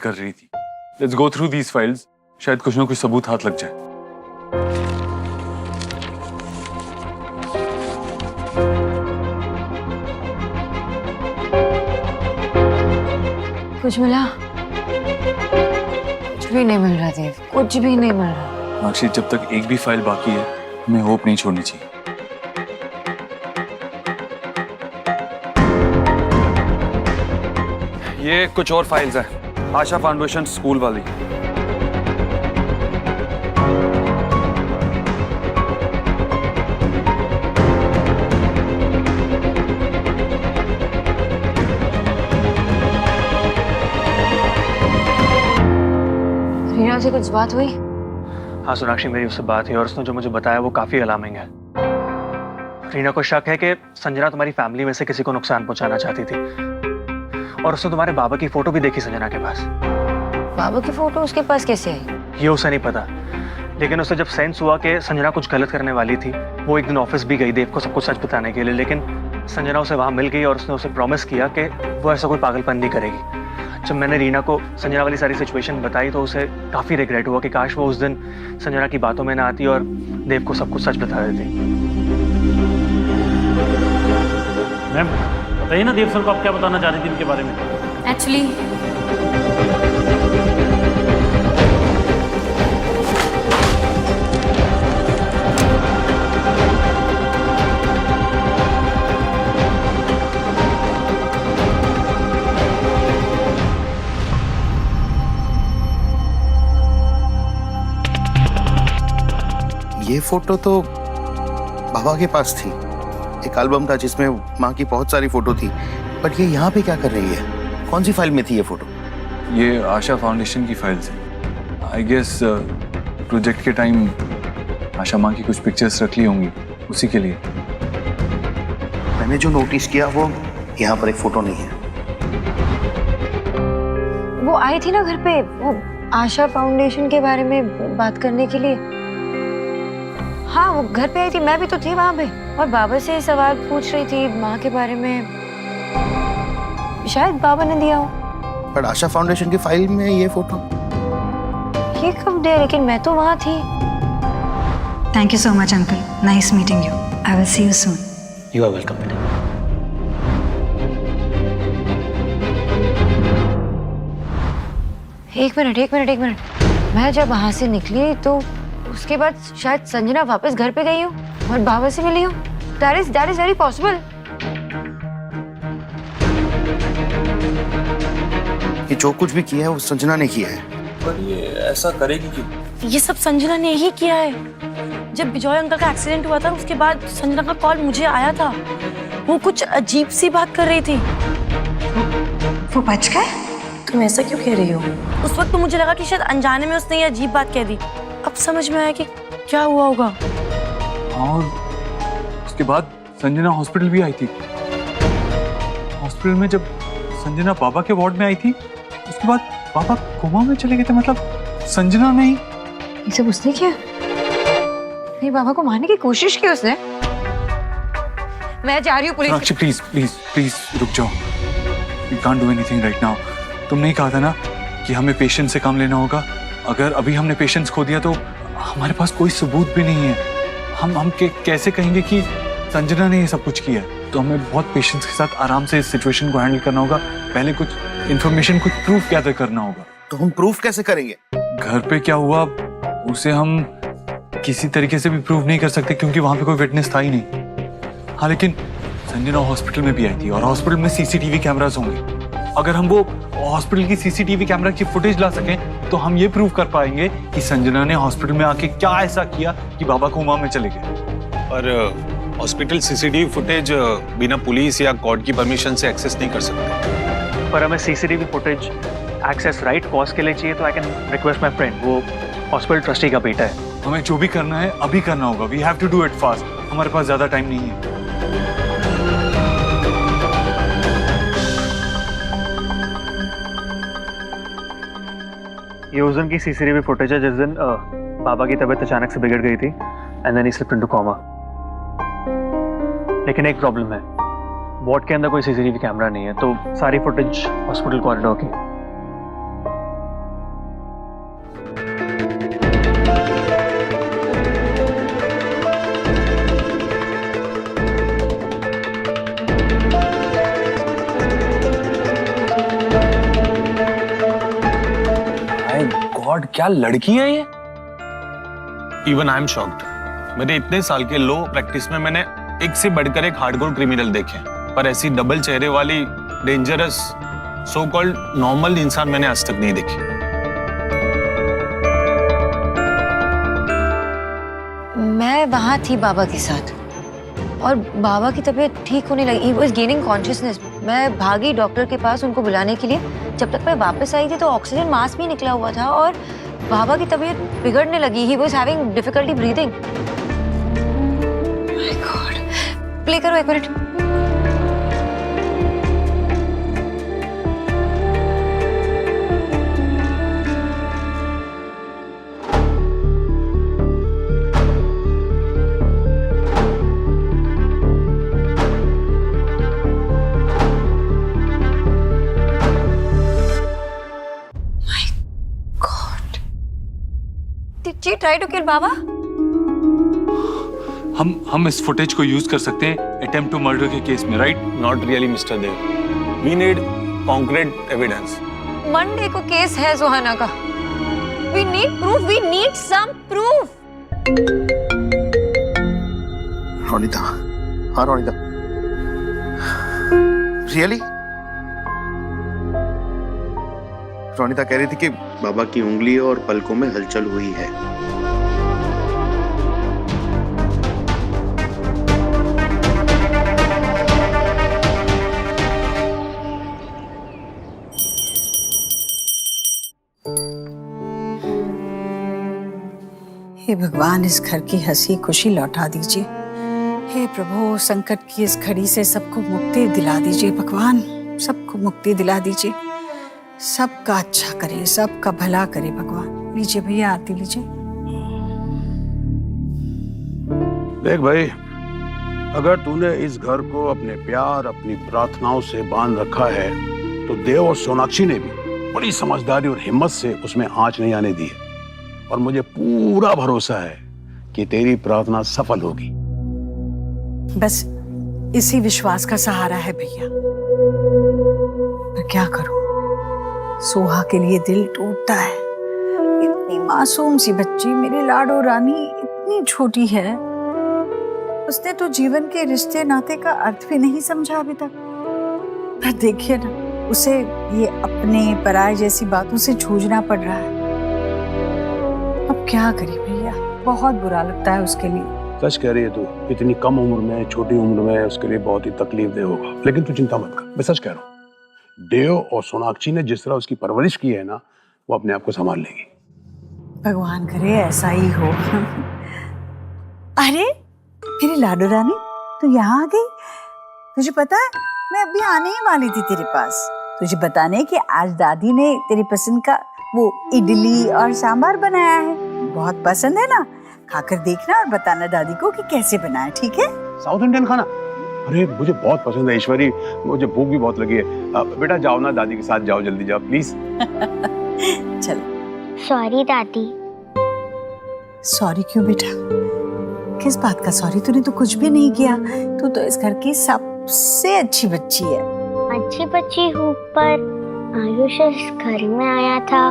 कर रही थी। Let's go through these files, शायद कुछ ना कुछ सबूत हाथ लग जाए। कुछ मिला? कुछ भी नहीं मिल रहा देव, कुछ भी नहीं मिल रहा। मीनाक्षी, जब तक एक भी फाइल बाकी है हमें होप नहीं छोड़नी चाहिए। ये कुछ और फाइल्स हैं, आशा फाउंडेशन स्कूल वाली। रीना से कुछ बात हुई? हाँ सोनाक्षी, मेरी उससे बात हुई और उसने जो मुझे बताया वो काफी अलार्मिंग है। रीना को शक है कि संजना तुम्हारी फैमिली में से किसी को नुकसान पहुंचाना चाहती थी और उसने तुम्हारे बाबा की फोटो भी देखी संजना के पास। बाबा की फोटो उसके पास कैसे आई? ये उसे नहीं पता, लेकिन उसे जब सेंस हुआ कि संजना कुछ गलत करने वाली थी, वो एक दिन ऑफिस भी गई देव को सब कुछ सच बताने के लिए, लेकिन संजना उसे वहां मिल गई और उसने उसे प्रॉमिस किया कि वो ऐसा कोई पागलपन नहीं करेगी। जब मैंने रीना को संजना वाली सारी सिचुएशन बताई तो उसे काफी रिग्रेट हुआ कि काश वो उस दिन संजना की बातों में ना आती और देव को सब कुछ सच बता देती। मैम बताइए ना, देव सर को आप क्या बताना चाहती थी इनके बारे में? एक्चुअली ये फोटो तो बाबा के पास थी। एक एल्बम था जिसमें माँ की बहुत सारी फोटो थी, बट ये यहाँ पे क्या कर रही है? कौन सी फाइल में थी ये फोटो? ये आशा फाउंडेशन की फाइल्स है। आई गेस प्रोजेक्ट के टाइम आशा माँ की कुछ पिक्चर्स रख ली होंगी, उसी के लिए। मैंने जो नोटिस किया वो यहाँ पर एक फोटो नहीं है। वो आई थी ना घर पे, वो आशा फाउंडेशन के बारे में बात करने के लिए। हाँ वो घर पे आई थी, मैं भी तो थी वहां पे और बाबा से सवाल पूछ रही थी माँ के बारे में। शायद बाबा ने दिया हो। पर आशा फाउंडेशन की फाइल में ये फोटो ये कब दिया? लेकिन मैं तो वहां थी। Thank you so much uncle, nice meeting you. I will see you soon. You are welcome बेटा। एक मिनट। मैं जब वहां से निकली तो उसके बाद शायद संजना वापस घर पे गई हूँ और बाबा से मिली हूँ। That is very possible. कि जो कुछ भी किया है वो संजना ने किया है। पर ये ऐसा करेगी क्यों? ये सब संजना ने ही किया है। जब विजय अंकल का एक्सीडेंट हुआ था उसके बाद संजना का कॉल मुझे आया था। वो कुछ अजीब सी बात कर रही थी। वो बच गए? तुम ऐसा क्यों कह रही हो? उस वक्त तो मुझे लगा कि शायद अनजाने में उसने ये अजीब बात कह दी। अब समझ में आया कि क्या हुआ होगा। और उसके बाद संजना हॉस्पिटल भी आई थी। हॉस्पिटल में जब संजना बाबा के वार्ड में आई थी, उसके बाद बाबा कोमा में चले गए थे। मतलब संजना नहीं। ये सब उसने किया? नहीं, बाबा को मारने की कोशिश की उसने। मैं जा रही हूँ पुलिस। मीनाक्षी प्लीज रुक जाओ। We can't do anything right now. तुमने ही कहा था ना कि हमें पेशेंस से काम लेना होगा। अगर अभी हमने पेशेंस खो दिया तो हमारे पास कोई सबूत भी नहीं है। हम कैसे कहेंगे कि संजना ने ये सब कुछ किया है? तो हमें बहुत पेशेंस के साथ आराम से इस सिचुएशन को हैंडल करना होगा। पहले कुछ इन्फॉर्मेशन, कुछ प्रूफ गैदर करना होगा। तो हम प्रूफ कैसे करेंगे? घर पे क्या हुआ उसे हम किसी तरीके से भी प्रूव नहीं कर सकते क्योंकि वहां पे कोई विटनेस था ही नहीं। हाँ लेकिन संजना हॉस्पिटल में भी आई थी और हॉस्पिटल में सीसीटीवी कैमरास होंगे। अगर हम वो हॉस्पिटल की सीसीटीवी कैमरा की फुटेज ला सकें तो हम ये प्रूव कर पाएंगे कि संजना ने हॉस्पिटल में आके क्या ऐसा किया कि बाबा कोमा में चले गए। पर हॉस्पिटल सीसीटीवी फुटेज बिना पुलिस या कोर्ट की परमिशन से एक्सेस नहीं कर सकते। पर हमें CCTV footage access right cause के लिए चाहिए तो I can request my friend, वो हॉस्पिटल ट्रस्टी का बेटा है। हमें जो भी करना है अभी करना होगा। We have to do it fast. हमारे पास ज्यादा टाइम नहीं है। ये उस दिन की सीसीटीवी फुटेज है जिस दिन बाबा की तबीयत अचानक से बिगड़ गई थी and then he slipped into coma. लेकिन एक प्रॉब्लम है, वार्ड के अंदर कोई सीसीटीवी कैमरा नहीं है, तो सारी फुटेज हॉस्पिटल कॉरिडोर की। गॉड, क्या लड़की है ये। Even I am shocked. मेरे इतने साल के लॉ प्रैक्टिस में मैंने एक से बढ़कर एक हार्डकोर क्रिमिनल देखे, पर ऐसी डबल चेहरे वाली डेंजरस सो कॉल्ड नॉर्मल इंसान मैंने आज तक नहीं देखी। मैं वहां थी बाबा के साथ और बाबा की तबीयत ठीक होने लगी। He was gaining consciousness. मैं भागी डॉक्टर के पास उनको बुलाने के लिए। जब तक मैं वापस आई थी तो ऑक्सीजन मास्क भी निकला हुआ था और बाबा की तबीयत बिगड़ने लगी। He was having difficulty breathing. My god, play करो एक मिनट। Did she try to kill Baba? हम इस फुटेज को यूज कर सकते हैं अटेम्प्ट टू मर्डर के केस में, right? Not really mister Dev, we need concrete evidence. Monday को केस है सुहाना का। We need proof. We need some proof. Ronita, हाँ रोनिता, रियली? रोनिता कह रही थी कि बाबा की उंगली और पलकों में हलचल हुई है। हे भगवान, इस घर की हंसी खुशी लौटा दीजिए। हे प्रभु, संकट की इस घड़ी से सबको मुक्ति दिला दीजिए। भगवान, सबको मुक्ति दिला दीजिए। सबका अच्छा करे, सबका भला करे भगवान। लीजिए भैया, आरती लीजिए। देख भाई, अगर तूने इस घर को अपने प्यार, अपनी प्रार्थनाओं से बांध रखा है, तो देव और सोनाक्षी ने भी बड़ी समझदारी और हिम्मत से उसमें आंच नहीं आने दी है। और मुझे पूरा भरोसा है कि तेरी प्रार्थना सफल होगी। बस इसी विश्वास का सहारा है भैया। मैं क्या करूं, सोहा के लिए दिल टूटता है। इतनी मासूम सी बच्ची, मेरी लाडो रानी इतनी छोटी है। उसने तो जीवन के रिश्ते नाते का अर्थ भी नहीं समझा अभी तक। पर देखिए ना, उसे ये अपने पराये जैसी बातों से जूझना पड़ रहा है। अब क्या करे भैया, बहुत बुरा लगता है उसके लिए। सच कह रही है तू, इतनी कम उम्र में, छोटी उम्र में उसके लिए बहुत ही तकलीफदेह होगा। लेकिन तू चिंता मत कर, मैं सच कह रहा हूँ। देव और सोनाक्षी ने जिस तरह उसकी परवरिश की है ना, वो अपने आप को संभाल लेगी। भगवान करे ऐसा ही हो। अरे मेरी लाडो रानी, तू यहाँ आ गई? तुझे पता है, मैं अभी आने ही वाली थी तेरे पास, तुझे बताने कि आज दादी ने तेरी पसंद का वो इडली और सांभर बनाया है। बहुत पसंद है ना? खाकर देखना और बताना दादी को कि कैसे बनाया, ठीक है? साउथ इंडियन खाना? अरे मुझे बहुत पसंद है ईश्वरी, मुझे भूख भी बहुत लगी है। बेटा जाओ ना, दादी के साथ जाओ, जल्दी जाओ प्लीज। चलो। सॉरी दादी। सॉरी क्यों बेटा? किस बात का सॉरी? तूने तो कुछ भी नहीं किया। तू तो इस घर की सबसे अच्छी बच्ची है। अच्छी बच्ची हूँ, पर आयुष इस घर में आया था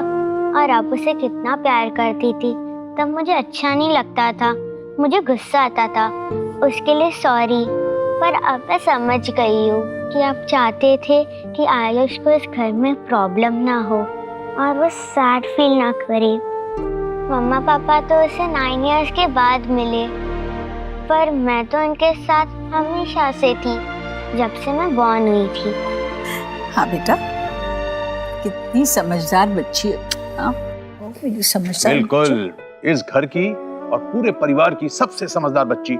और अब उसे कितना प्यार करती थी, तब मुझे अच्छा नहीं लगता था, मुझे गुस्सा आता था। उसके लिए सॉरी। पर अब मैं समझ गई हूँ कि आप चाहते थे कि आयुष को इस घर में प्रॉब्लम ना हो और वो सैड फील ना करे। मम्मा पापा तो उसे 9 इयर्स के बाद मिले, पर मैं तो उनके साथ हमेशा से थी, जब से मैं बॉर्न हुई थी। हाँ बेटा, कितनी समझदार बच्ची है। हाँ, मेरी समझदार। बिल्कुल, इस घर की और पूरे परिवार की सबसे समझदार बच्ची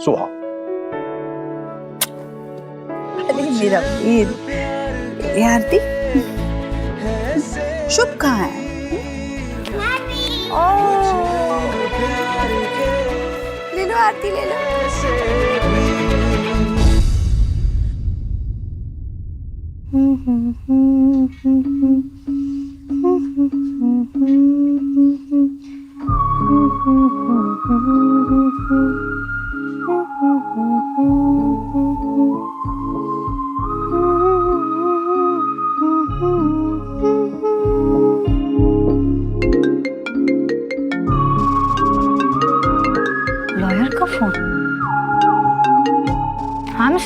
सोहा। अरे मेरा वीर। आरती, शुभ कहाँ है? ले लो आरती, ले लो।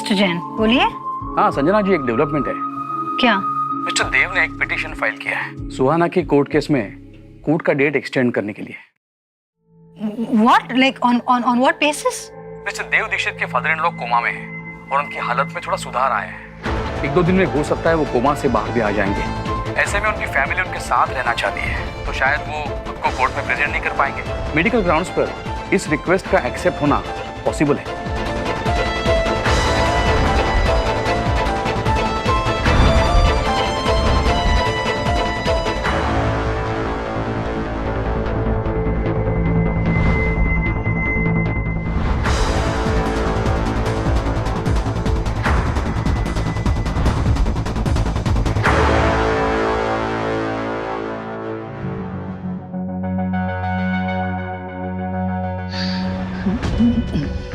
मिस्टर जैन, बोलिए। हाँ संजना जी, एक डेवलपमेंट है। क्या? मिस्टर देव ने एक पिटीशन फाइल किया है सुहाना के कोर्ट केस में कोर्ट का डेट एक्सटेंड करने के लिए। What? Like on what basis? Mister Dev Dixit के फादर इन लॉ कोमा में हैं और उनकी हालत में थोड़ा सुधार आया है। 1-2 दिन में हो सकता है वो कोमा से बाहर भी आ जाएंगे। ऐसे में उनकी फैमिली उनके साथ रहना चाहती है, तो शायद वो खुद को कोर्ट में प्रेजेंट नहीं कर पाएंगे। मेडिकल ग्राउंड्स पर इस रिक्वेस्ट का एक्सेप्ट होना पॉसिबल है।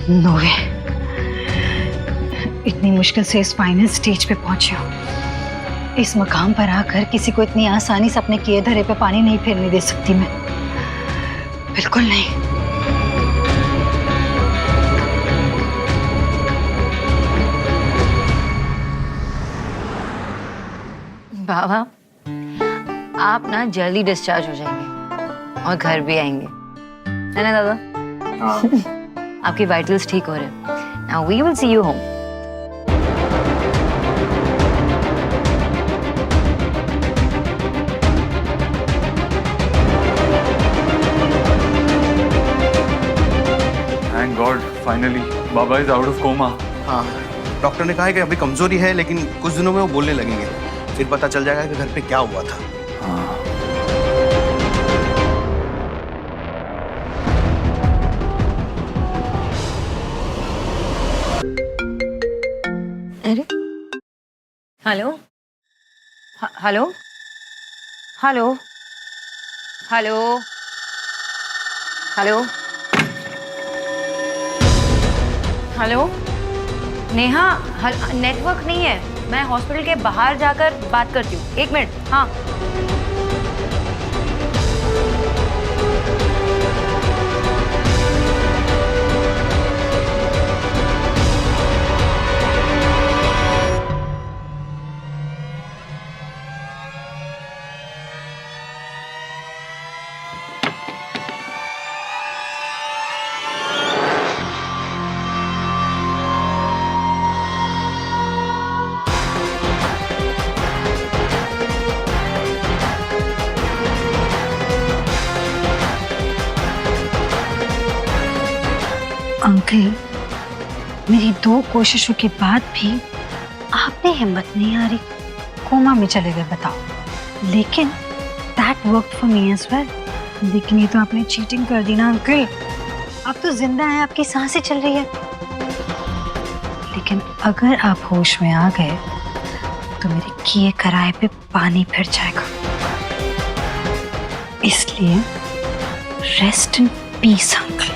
नो वे, इतनी मुश्किल से इस फाइनल स्टेज पे पहुंचे हो। इस मकाम पर आकर किसी को इतनी आसानी से अपने किए धरे पे पानी नहीं फेरने दे सकती मैं, बिल्कुल नहीं। बाबा, आप ना जल्दी डिस्चार्ज हो जाएंगे और घर भी आएंगे, है ना दादा? हाँ। आपके वाइटल्स ठीक हो रहे हैं। Now we will see you home. Thank god, finally Baba is out of coma. हाँ, डॉक्टर ने कहा है कि अभी कमजोरी है, लेकिन कुछ दिनों में वो बोलने लगेंगे, फिर पता चल जाएगा कि घर पे क्या हुआ था। अरे hello, hello, hello, hello, hello, hello. Neha, network नहीं है, मैं हॉस्पिटल के बाहर जाकर बात करती हूँ। 1 मिनट। हाँ अंकल, मेरी 2 कोशिशों के बाद भी आपने हिम्मत नहीं आ रही, कोमा में चले गए बताओ। लेकिन that worked for me as well. लेकिन ये तो आपने चीटिंग कर दी ना अंकल। आप तो जिंदा हैं, आपकी सांसें चल रही है। लेकिन अगर आप होश में आ गए तो मेरे किए कराए पे पानी फिर जाएगा। इसलिए rest in peace uncle.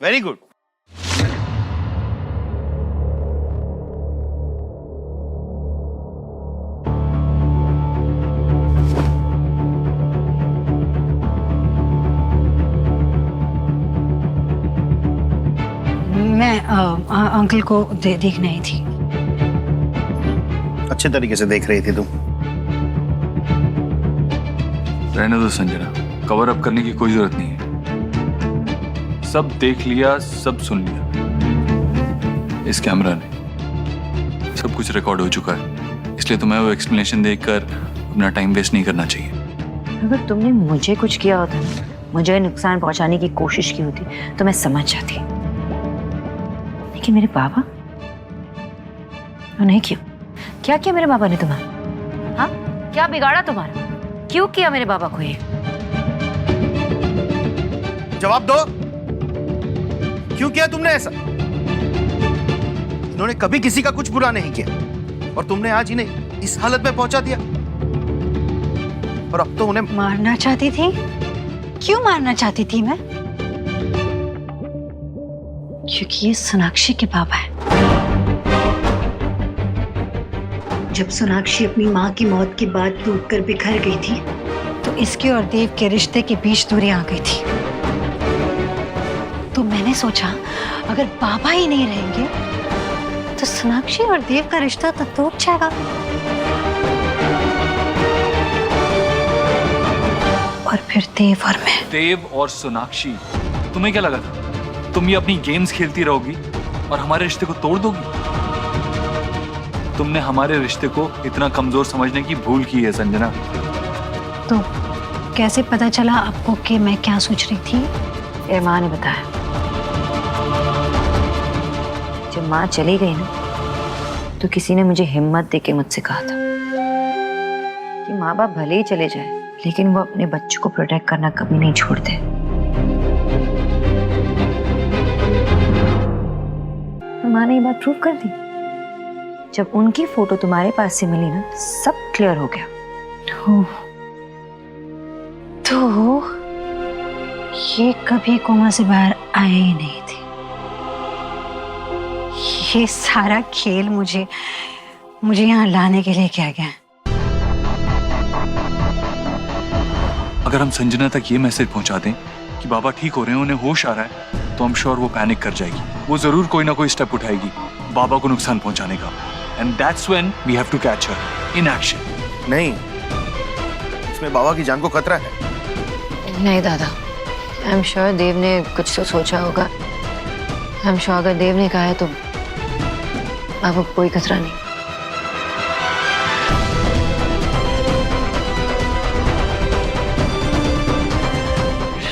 Very good. मैं अंकल को देखने आई थी। अच्छे तरीके से देख रही थी तुम। रहने दो संजना, कवर अप करने की कोई जरूरत नहीं है। सब देख लिया, सब सुन लिया इस कैमरा ने। सब कुछ रिकॉर्ड हो चुका है, इसलिए तुम्हें वो एक्सप्लेनेशन देखकर अपना टाइम वेस्ट नहीं करना चाहिए। अगर तुमने मुझे कुछ किया होता, मुझे नुकसान पहुंचाने की कोशिश की होती, तो मैं समझ जाती। लेकिन मेरे बाबा, नहीं क्यों? क्या किया मेरे बाबा ने तुम्हारा? हाँ, क्या बिगाड़ा तुम्हारा? क्यों किया मेरे बाबा को ये? जवाब दो, क्यों किया तुमने ऐसा? इन्होंने कभी किसी का कुछ बुरा नहीं किया और तुमने आज इन्हें इस हालत में पहुंचा दिया। और अब तो उन्हें मारना चाहती थी। क्यों मारना चाहती थी मैं? क्योंकि ये सोनाक्षी के बाबा है। जब सोनाक्षी अपनी माँ की मौत के बाद टूटकर बिखर गई थी तो इसके और देव के रिश्ते के बीच दूरी आ गई थी। तो मैंने सोचा अगर बाबा ही नहीं रहेंगे तो सोनाक्षी और देव का रिश्ता तो टूट जाएगा। और फिर देव और मैं। देव और सोनाक्षी, तुम्हें क्या लगा था तुम ये अपनी गेम्स खेलती रहोगी और हमारे रिश्ते को तोड़ दोगी? तुमने हमारे रिश्ते को इतना कमजोर समझने की भूल की है संजना। तो कैसे पता चला आपको कि मैं क्या सोच रही थी? मेरी माँ ने बताया। जब माँ चली गई ना तो किसी ने मुझे हिम्मत देके मुझसे कहा था कि माँ बाप भले ही चले जाए लेकिन वो अपने बच्चों को प्रोटेक्ट करना कभी नहीं छोड़ते। माँ ने ये बात प्रूव कर दी। जब उनकी फोटो तुम्हारे पास से मिली ना सब क्लियर हो गया। तो ये कभी कोमा से बाहर आए ही नहीं थे। ये सारा खेल मुझे यहाँ लाने के लिए किया गया। अगर हम संजना तक ये मैसेज पहुंचा दें कि बाबा ठीक हो रहे हैं, उन्हें होश आ रहा है, तो हम श्योर वो पैनिक कर जाएगी। वो जरूर कोई ना कोई स्टेप उठाएगी बाबा को नुकसान पहुंचाने का। And that's when we have to catch her in action. नहीं, इसमें बाबा की जान को खतरा है। नहीं दादा, आई एम श्योर देव ने कुछ तो सोचा होगा। आई एम श्योर अगर देव ने कहा है तो बाबा को कोई खतरा नहीं।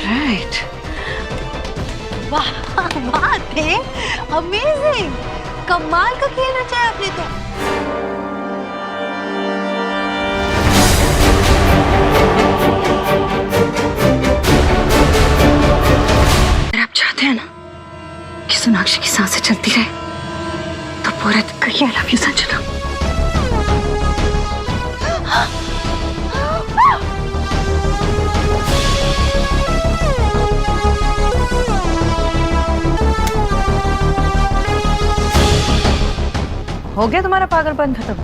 राइट। वाह वाह थे, अमेजिंग, कमाल का खेल रचा है आपने तो। अगर आप चाहते हैं ना कि सोनाक्षी की सांसें चलती रहे तो पूरा करिए। I love you Sanjana. हो गया तुम्हारा पागलपन खत्म?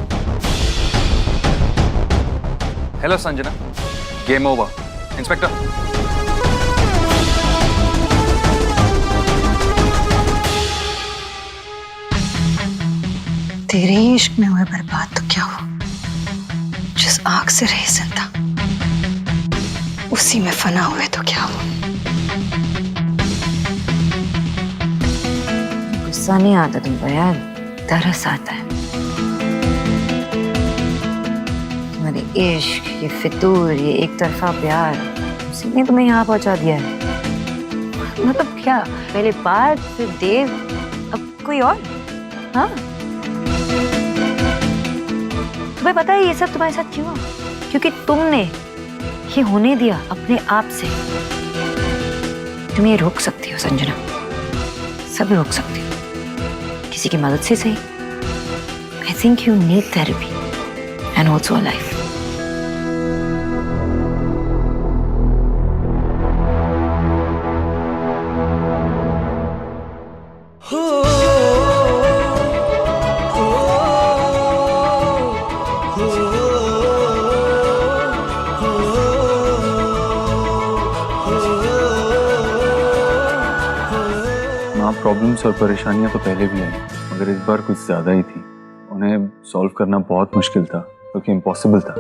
Hello Sanjana, game over. Inspector, तेरे इश्क में हुए बर्बाद तो क्या हुआ? जिस आग से रहे जिंदा उसी में फना हुए तो क्या हुआ? गुस्सा नहीं आता तुमको यार, तरस आता है। तुम्हारे इश्क, ये फितूर, ये एक तरफा प्यार, उसी ने तुम्हें यहाँ पहुंचा दिया है। मतलब क्या, पहले बात फिर देव, अब कोई और? हाँ, तुम्हें पता है ये सब तुम्हारे साथ क्यों हुआ? क्योंकि तुमने ये होने दिया अपने आप से। तुम ये रोक सकती हो संजना, सब रोक सकती हो, किसी की मदद से सही। I think you need therapy and also a life. माँ, प्रॉब्लम्स और परेशानियां तो पहले भी आई, मगर इस बार कुछ ज्यादा ही थी। उन्हें सॉल्व करना बहुत मुश्किल था, क्योंकि इम्पॉसिबल था।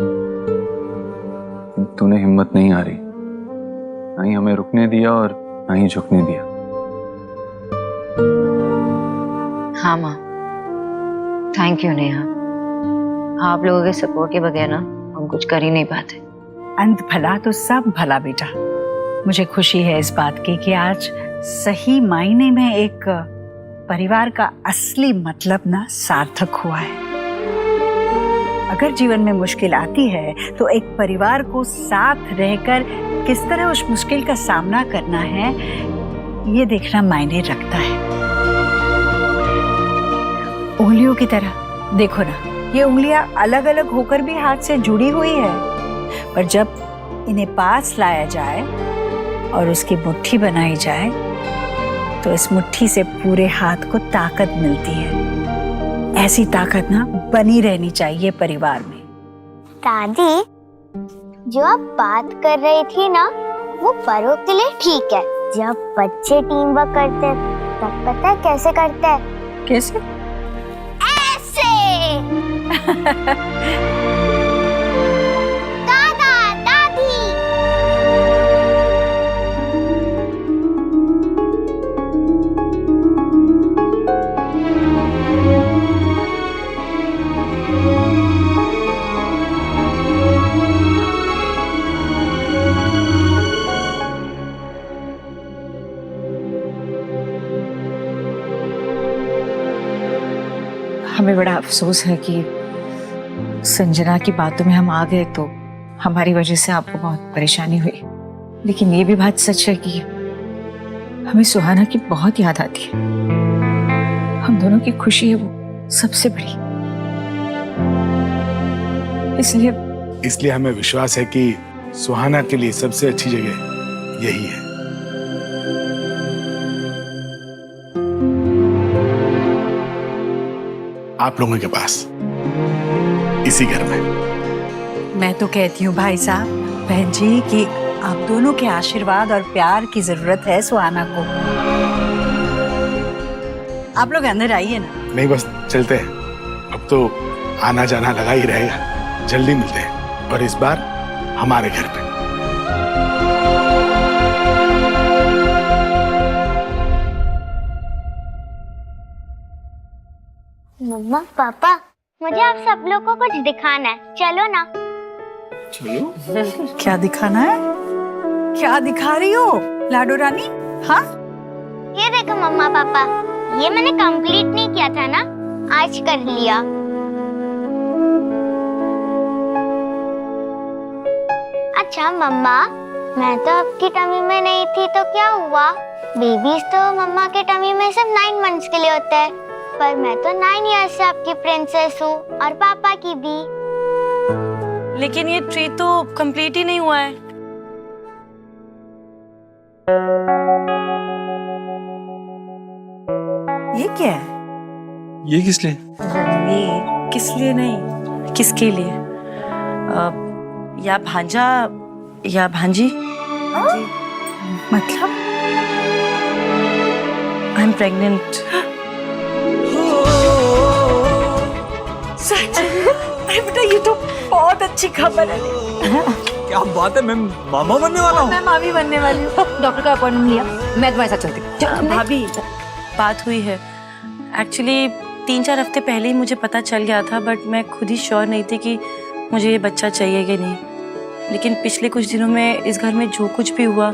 तूने हिम्मत नहीं हारी, ना ही हमें रुकने दिया और ना ही झुकने दिया। हाँ माँ, थैंक यू नेहा। आप लोगों के सपोर्ट के बगैर ना हम कुछ कर ही नहीं पाते। अंत भला तो सब भला बेटा। मुझे खुशी है इस बात की कि आज सही मायने में एक परिवार का असली मतलब ना सार्थक हुआ है। अगर जीवन में मुश्किल आती है तो एक परिवार को साथ रहकर किस तरह उस मुश्किल का सामना करना है, ये देखना मायने रखता है। उंगलियों की तरह देखो ना, ये उंगलियां अलग अलग होकर भी हाथ से जुड़ी हुई है, पर जब इन्हें पास लाया जाए और उसकी मुट्ठी बनाई जाए तो इस मुट्ठी से पूरे हाथ को ताकत मिलती है। ऐसी ताकत ना बनी रहनी चाहिए परिवार में। दादी, जो आप बात कर रही थी ना, वो बड़ों के लिए ठीक है। जब बच्चे टीम वर्क करते हैं तब पता है कैसे करते हैं? कैसे? ऐसे। दादा, दादी। हमें बड़ा अफसोस है कि संजना की बातों में हम आ गए तो हमारी वजह से आपको बहुत परेशानी हुई। लेकिन ये भी बात सच है कि हमें सुहाना की बहुत याद आती है। हम दोनों की खुशी है वो सबसे बड़ी। इसलिए हमें विश्वास है कि सुहाना के लिए सबसे अच्छी जगह यही है। आप लोगों के पास, इसी घर में। मैं तो कहती हूँ भाई साहब, बहन जी, कि आप दोनों के आशीर्वाद और प्यार की जरूरत है सुहाना को। आप लोग अंदर आइए ना। नहीं, बस चलते हैं। अब तो आना जाना लगा ही रहेगा। जल्दी मिलते हैं, और इस बार हमारे घर पे। मम्मा, पापा, मुझे आप सब लोग को कुछ दिखाना है। चलो ना। चलो। क्या दिखाना है? क्या दिखा रही हो लाडो रानी? हाँ, ये देखो मम्मा पापा, ये मैंने कंप्लीट नहीं किया था ना, आज कर लिया। अच्छा मम्मा, मैं तो आपकी टमी में नहीं थी तो क्या हुआ? बेबीज तो मम्मा के टमी में सिर्फ 9 मंथ्स के लिए होते हैं, पर मैं तो 9 ईयर्स से आपकी प्रिंसेस हूँ, और पापा की भी। लेकिन ये ट्री तो कंप्लीट ही नहीं हुआ है। ये क्या है? ये किस लिए? ये किस लिए नहीं, किसके लिए? या भांजा या भांजी। मतलब? I am pregnant. सच? अरे बेटा, ये तो बहुत अच्छी खबर है। क्या बात है, मैं मामा बनने वाला हूँ। मैं मामी बनने वाली हूँ। डॉक्टर का अपॉइंटमेंट लिया, मैं तुम्हारे साथ चलती हूँ। भाभी, बात हुई है। एक्चुअली 3-4 हफ्ते पहले ही मुझे पता चल गया था, बट मैं खुद ही श्योर नहीं थी कि मुझे ये बच्चा चाहिए कि नहीं। लेकिन पिछले कुछ दिनों में इस घर में जो कुछ भी हुआ,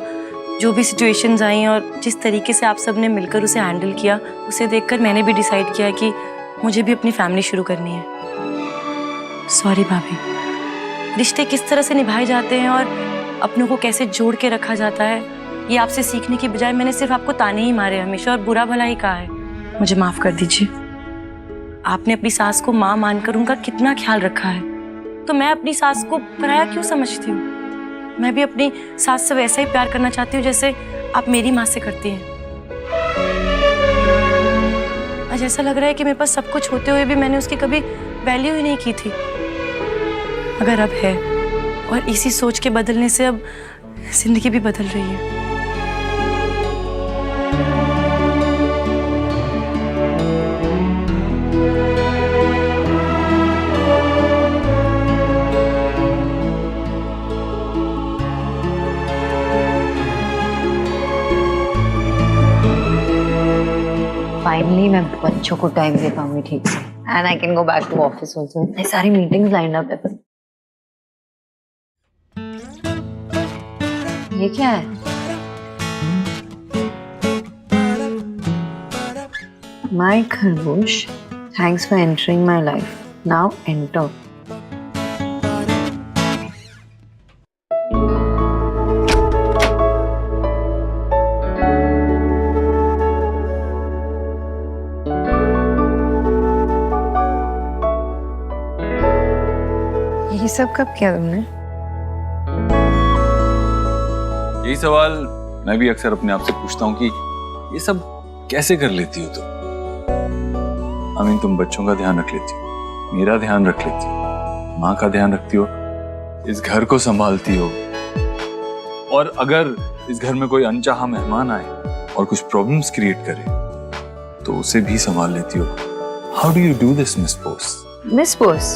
जो भी सिचुएशंस आई और जिस तरीके से आप सब ने मिलकर उसे हैंडल किया, उसे देखकर मैंने भी डिसाइड किया कि मुझे भी अपनी फैमिली शुरू करनी है। सॉरी भाभी, रिश्ते किस तरह से निभाए जाते हैं और अपनों को कैसे जोड़ के रखा जाता है, ये आपसे सीखने की बजाय मैंने सिर्फ आपको ताने ही मारे हमेशा और बुरा भला ही कहा है। मुझे माफ कर दीजिए। आपने अपनी सास को माँ मानकर उनका कितना ख्याल रखा है, तो मैं अपनी सास को पराया क्यों समझती हूँ? मैं भी अपनी सास से वैसा ही प्यार करना चाहती हूँ जैसे आप मेरी माँ से करती हैं। आज ऐसा लग रहा है कि मेरे पास सब कुछ होते हुए भी मैंने उसकी कभी वैल्यू ही नहीं की थी, मगर अब है, और इसी सोच के बदलने से अब जिंदगी भी बदल रही है। फाइनली मैं बच्चों को टाइम दे पाऊंगी ठीक से, and I can go back to office also. इतनी सारी मीटिंग्स लाइंड अप है। ये क्या है? माय खरगोश, thanks for entering my life, now enter. ये सब कब किया तुमने? यही सवाल मैं भी अक्सर अपने आप से पूछता हूँ कि ये सब कैसे कर लेती हो तुम? I mean, तुम बच्चों का ध्यान रख लेती हो, मेरा ध्यान रख लेती हो, माँ का ध्यान रखती हो, इस घर को संभालती हो, और अगर इस घर में कोई अनचाहा मेहमान आए और कुछ प्रॉब्लम्स क्रिएट करे तो उसे भी संभाल लेती हो. How do you do this, miss Bose? Miss Bose,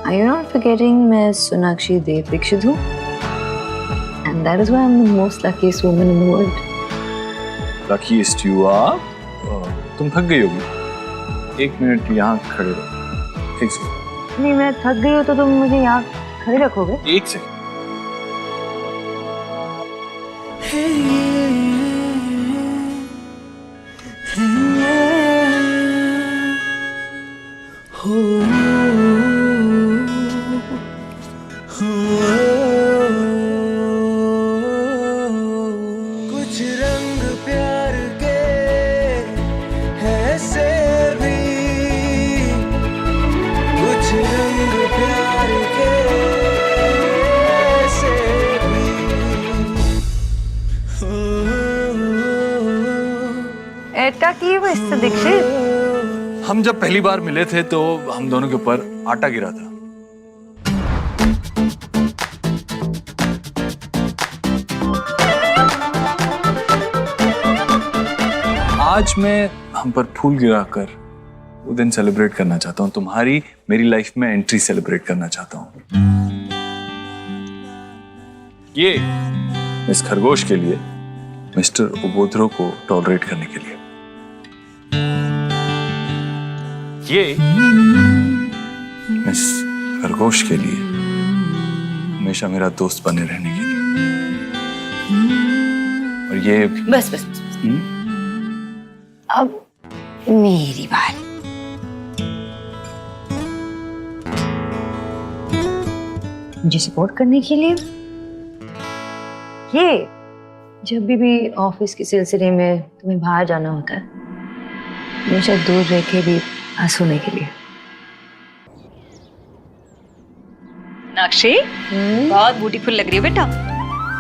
are you not forgetting मैं सोनाक्षी देव दीक्षित हूँ? And that is why I'm the most luckiest woman in the world. Luckiest you are? तुम थक गई होगी, 1 मिनट यहाँ खड़े रहो. 1 सेकंड. नहीं, मैं थक गई हूँ तो तुम मुझे यहाँ खड़े रखोगे? 1 सेकंड. कुछ रंग प्यार के ऐसे भी, कुछ रंग प्यार के ऐसे भी. ऐसा की मिस्टर दीक्षित? हम जब पहली बार मिले थे तो हम दोनों के ऊपर आटा गिरा था. आज मैं हम पर फूल गिराकर वो दिन सेलिब्रेट करना चाहता हूँ. तुम्हारी मेरी लाइफ में एंट्री सेलिब्रेट करना चाहता हूँ. ये इस खरगोश के लिए, मिस्टर उबोध्रो को टॉलरेट करने के लिए. ये इस खरगोश के लिए, हमेशा मेरा दोस्त बने रहने के लिए. और ये बस बस, बस. अब मेरी बारी. मुझे सपोर्ट करने के लिए ये, जब भी ऑफिस के सिलसिले में तुम्हें बाहर जाना होता है, हमेशा दूर रह के भी हंसने के लिए. नाक्षी, बहुत ब्यूटीफुल लग रही है बेटा.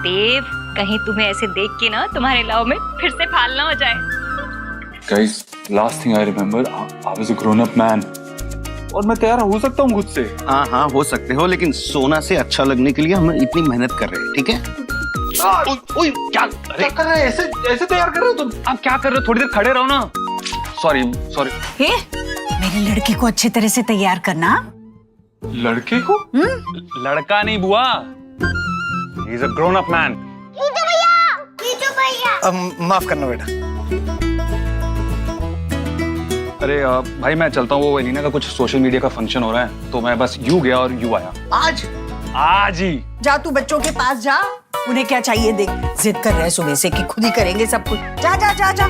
देव, कहीं तुम्हें ऐसे देख के ना तुम्हारे लव में फिर से फाल ना हो जाए. Guys, last thing I remember, I was a grown-up man. और मैं तैयार हो सकता हूँ खुद से. हाँ हाँ हो सकते हो, लेकिन सोना से अच्छा लगने के लिए हम इतनी मेहनत कर रहे हैं, ठीक है? क्या कर रहे हैं? ऐसे तैयार कर रहे हो तुम? आप क्या कर रहे हो? थोड़ी देर खड़े रहो ना. सॉरी. मेरी लड़की को अच्छी तरह से तैयार करना. लड़के को? लड़का नहीं बुआ. He is a grown-up man. माफ करना बेटा. अरे भाई मैं चलता हूँ. वो एलिना का कुछ सोशल मीडिया का फंक्शन हो रहा है, तो मैं बस यू गया और यू आया. आज ही जा तू बच्चों के पास जा, उन्हें क्या चाहिए देख. जिद कर रहे हैं सुबह से कि खुद ही करेंगे सब कुछ. जा जा जा जा.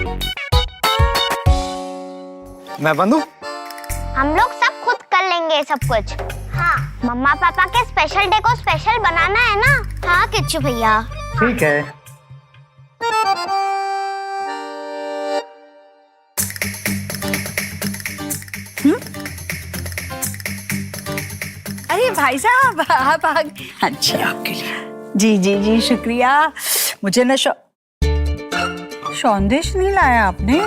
मैं बंदू. हम लोग सब खुद कर लेंगे सब कुछ. हाँ, मम्मा पापा के स्पेशल डे को स्पेशल बनाना है ना. हाँ किच्चू भैया. ठीक है. अरे भाई साहब, आप आ गए. अच्छा, आपके लिए. जी जी जी, शुक्रिया. मुझे ना सौंदेश नहीं लाया आपने.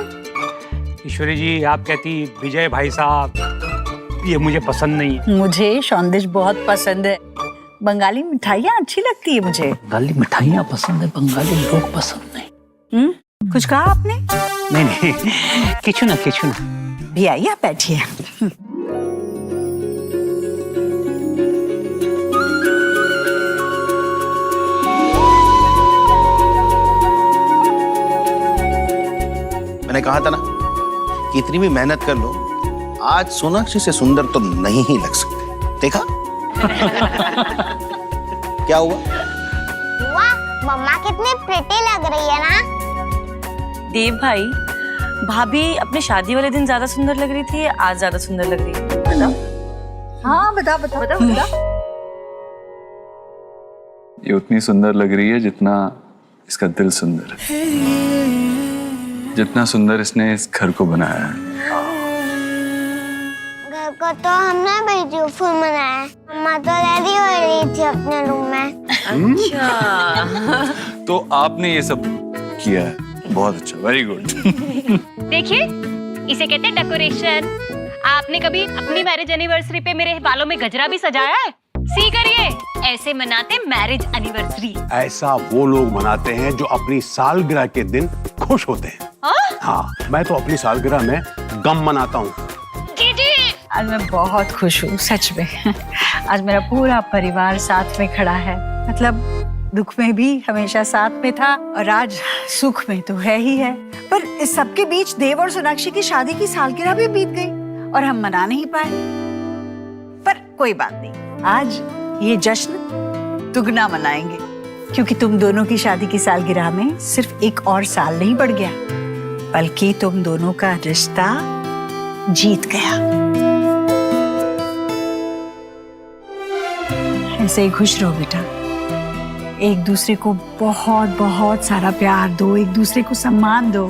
ईश्वरी जी, आप कहती विजय भाई साहब, ये मुझे पसंद नहीं है. मुझे सौंदेश बहुत पसंद है. बंगाली मिठाइयाँ अच्छी लगती है मुझे. बंगाली मिठाइयाँ पसंद है, बंगाली लोग पसंद नहीं. कुछ कहा आपने? नहीं किचु ना. भी आइए, आप बैठिए. मैंने कहा था ना कि इतनी भी मेहनत कर लो, आज सोनाक्षी से सुंदर तो नहीं ही लग सकते. देखा? क्या हुआ? वाह, मम्मा कितनी प्रिटी लग रही है ना. देव भाई, भाभी अपने शादी वाले दिन ज्यादा सुंदर लग रही थी या आज ज्यादा सुंदर लग रही है? बताओ. हाँ बताओ. ये उतनी सुंदर लग रही है जितना इसका दिल सुंदर है, जितना सुंदर इसने इस घर को बनाया है. घर को तो हमने ब्यूटीफुल बनाया है. मम्मा तो रेडी हो रही थी अपने रूम में. अच्छा. तो आपने ये सब किया है, बहुत अच्छा, वेरी गुड. देखिए, इसे कहते हैं डेकोरेशन। आपने कभी अपनी मैरिज एनिवर्सरी पे मेरे बालों में गजरा भी सजाया है? सी करिए, ऐसे मनाते मैरिज एनिवर्सरी। ऐसा वो लोग मनाते हैं जो अपनी सालगिरह के दिन खुश होते हैं। हाँ, मैं तो अपनी सालगिरह में गम मनाता हूँ। जी जी। आज मैं बहुत खुश हूँ, सच में। आज मेरा पूरा परिवार साथ में खड़ा है। मतलब दुख में भी हमेशा साथ में था और आज सुख में तो है ही है। पर इस सबके बीच देव और सोनाक्षी की शादी की सालगिरह भी बीत गई और हम मना नहीं पाए। पर कोई बात नहीं, आज ये जश्न दुगना मनाएंगे, क्योंकि तुम दोनों की शादी की सालगिरह में सिर्फ एक और साल नहीं बढ़ गया, बल्कि तुम दोनों का रिश्ता जीत गया। ऐसे ही खुश रहो बेटा, एक दूसरे को बहुत बहुत सारा प्यार दो, एक दूसरे को सम्मान दो,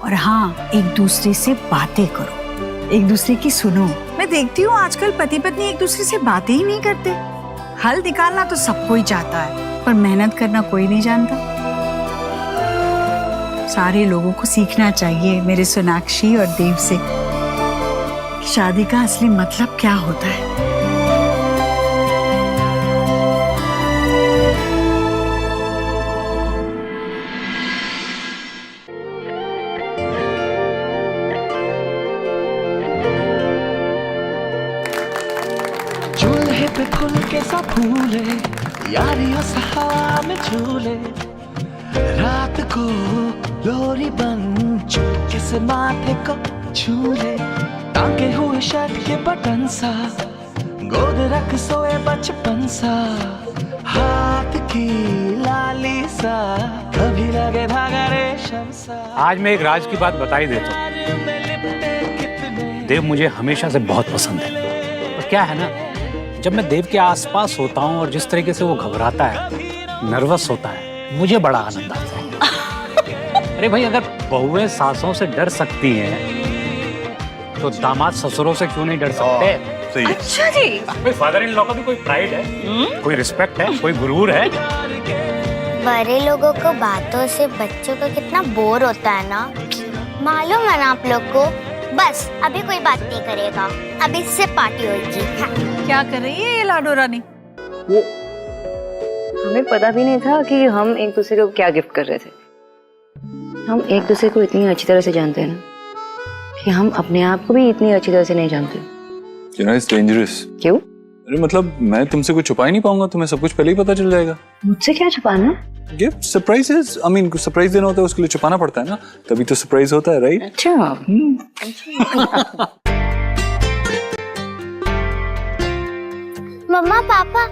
और हाँ, एक दूसरे से बातें करो, एक दूसरे की सुनो। मैं देखती हूँ आजकल पति पत्नी एक दूसरे से बातें ही नहीं करते। हल निकालना तो सब कोई चाहता है, पर मेहनत करना कोई नहीं जानता। सारे लोगों को सीखना चाहिए मेरे सोनाक्षी और देव से, शादी का असली मतलब क्या होता है। चूल्हे पे फूल के सब फूले, यारियों से हवा में झूले, रात को लोरी बन चुपके से माथे को छूले, टांगे हुए शर्ट के बटन सा, गोद रख सोए बचपन सा, हाथ की लाली सा, कभी लगे धागा रेशम सा। आज मैं एक राज की बात बता ही देता हूँ। देव मुझे हमेशा से बहुत पसंद है। और क्या है ना, जब मैं देव के आसपास होता हूँ और जिस तरीके से वो घबराता है, नर्वस होता है, मुझे बड़ा आनंद आता है। अरे भाई, अगर बहुएं सासों से डर सकती हैं, तो दामाद ससुरों से क्यों नहीं डर सकते? अच्छा जी। भाई, फादर इन लॉ का भी कोई प्राइड है, कोई रिस्पेक्ट है, कोई गुरूर है। बड़े लोगों को बातों से बच्चों को कितना बोर होता है ना, मालूम है ना आप लोग को। बस अभी कोई बात नहीं करेगा, अभी इससे पार्टी होगी। हाँ। क्या कर रही है ये लाडो रानी? वो हमें पता भी नहीं था कि हम एक दूसरे को क्या गिफ्ट कर रहे थे। हम एक दूसरे को इतनी अच्छी तरह से जानते हैं ना, कि हम अपने आप को भी इतनी अच्छी तरह से नहीं जानते। You know, it's dangerous. क्यों? अरे मतलब मैं तुमसे कुछ छुपा ही नहीं पाऊंगा, तुम्हें सब कुछ पहले ही पता चल जाएगा। मुझसे क्या छुपाना? Gift surprises, I mean surprise देना होता है, उसके लिए छुपाना पड़ता है ना, तभी तो सरप्राइज होता है, राइट? अच्छा। मम्मा पापा,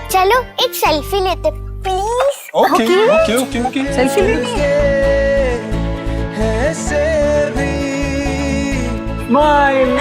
चलो एक सेल्फी लेते please. Okay okay okay okay, selfie लेनी है। ऐसे भी स्माइल।